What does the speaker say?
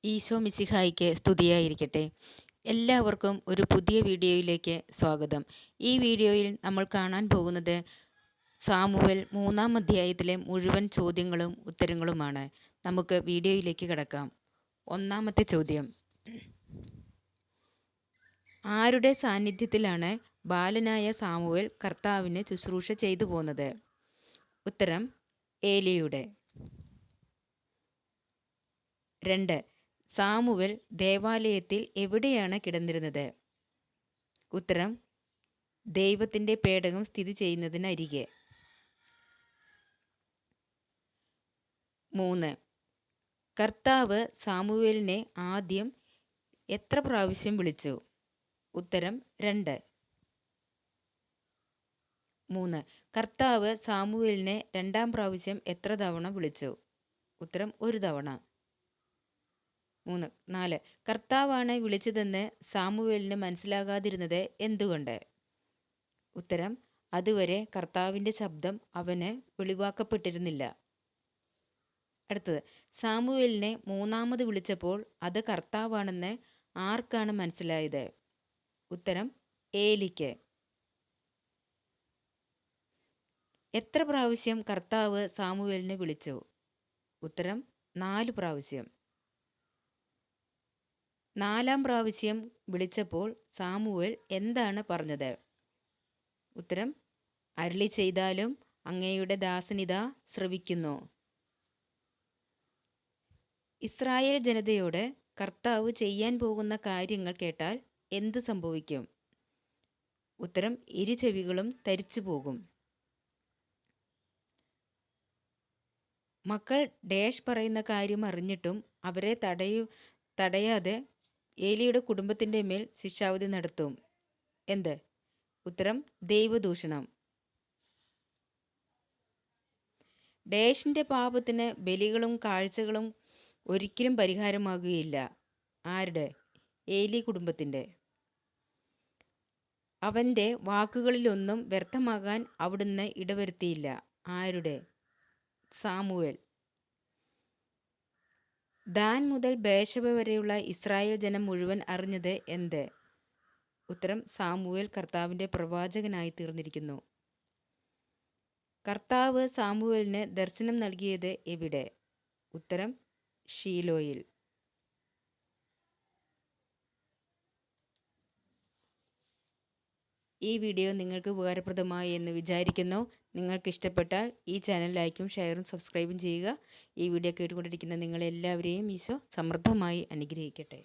ഈശോ മിശിഹായ്ക്ക് സ്തുതിയായിരിക്കട്ടെ. എല്ലാവർക്കും ഒരു പുതിയ വീഡിയോയിലേക്ക് സ്വാഗതം. ഈ വീഡിയോയിൽ നമ്മൾ കാണാൻ പോകുന്നത് സാമുവേൽ 3-ാം അധ്യായത്തിലെ മുഴുവൻ ചോദ്യങ്ങളും ഉത്തരങ്ങളുമാണ്. നമുക്ക് വീഡിയോയിലേക്ക് കടക്കാം. ഒന്നാമത്തെ ചോദ്യം: ആരുടെ സാന്നിധ്യത്തിലാണ് ബാലനായ സാമുവേൽ കർത്താവിന് ശുശ്രൂഷ ചെയ്തു പോന്നത്? ഉത്തരം: ഏലിയുടെ. 2. സാമുവേൽ ദേവാലയത്തിൽ എവിടെയാണ് കിടന്നിരുന്നത്? ഉത്തരം: ദൈവത്തിൻ്റെ പേടകം സ്ഥിതി ചെയ്യുന്നതിനരികെ. 3. കർത്താവ് സാമുവേലിനെ ആദ്യം എത്ര പ്രാവശ്യം വിളിച്ചു? ഉത്തരം: 2. 3. കർത്താവ് സാമുവേലിനെ 2-ാം പ്രാവശ്യം എത്ര തവണ വിളിച്ചു? ഉത്തരം: 1 തവണ. 4. കർത്താവാണ് വിളിച്ചതെന്ന് സാമുവേലിന് മനസ്സിലാകാതിരുന്നത് എന്തുകൊണ്ട്? ഉത്തരം: അതുവരെ കർത്താവിൻ്റെ ശബ്ദം അവന് വെളിവാക്കപ്പെട്ടിരുന്നില്ല. അടുത്തത്: സാമുവേലിനെ 3-ാമത് വിളിച്ചപ്പോൾ അത് കർത്താവാണെന്ന് ആർക്കാണ് മനസ്സിലായത്? ഉത്തരം: ഏലിക്ക്. എത്ര പ്രാവശ്യം കർത്താവ് സാമുവേലിനെ വിളിച്ചു? ഉത്തരം: 4 പ്രാവശ്യം. 4-ാം പ്രാവശ്യം വിളിച്ചപ്പോൾ സാമുവേൽ എന്താണ് പറഞ്ഞത്? ഉത്തരം: അരുളി ചെയ്താലും അങ്ങയുടെ ദാസനിതാ ശ്രവിക്കുന്നു. ഇസ്രായേൽ ജനതയോട് കർത്താവ് ചെയ്യാൻ പോകുന്ന കാര്യങ്ങൾ കേട്ടാൽ എന്ത് സംഭവിക്കും? ഉത്തരം: ഇരുചെവികളും തരിച്ചു പോകും. മക്കൾ ഡാഷ് പറയുന്ന കാര്യം അറിഞ്ഞിട്ടും അവരെ തടയാതെ ഏലിയുടെ കുടുംബത്തിൻ്റെ മേൽ ശിക്ഷാവിധി നടത്തും. എന്ത്? ഉത്തരം: ദൈവദൂഷണം. ഡാഷിൻ്റെ പാപത്തിന് ബലികളും കാഴ്ചകളും ഒരിക്കലും പരിഹാരമാകുകയില്ല. ആരുടെ? ഏലി കുടുംബത്തിൻ്റെ. അവൻ്റെ വാക്കുകളിലൊന്നും വ്യർത്ഥമാകാൻ അവിടുന്ന് ഇടവരുത്തിയില്ല. ആരുടെ? സാമുവേൽ. ദാൻ മുതൽ ബേർശേബ വരെയുള്ള ഇസ്രായേൽ ജനം മുഴുവൻ അറിഞ്ഞത് എന്ത്? ഉത്തരം: സാമുവേൽ കർത്താവിൻ്റെ പ്രവാചകനായി തീർന്നിരിക്കുന്നു. കർത്താവ് സാമുവേലിന് ദർശനം നൽകിയത് എവിടെ? ഉത്തരം: ഷീലോയിൽ. ഈ വീഡിയോ നിങ്ങൾക്ക് ഉപകാരപ്രദമായി എന്ന് വിചാരിക്കുന്നു. നിങ്ങൾക്ക് ഇഷ്ടപ്പെട്ടാൽ ഈ ചാനൽ ലൈക്കും ഷെയറും സബ്സ്ക്രൈബും ചെയ്യുക. ഈ വീഡിയോ കേട്ടുകൊണ്ടിരിക്കുന്ന നിങ്ങളെല്ലാവരെയും ഈശോ സമൃദ്ധമായി അനുഗ്രഹിക്കട്ടെ.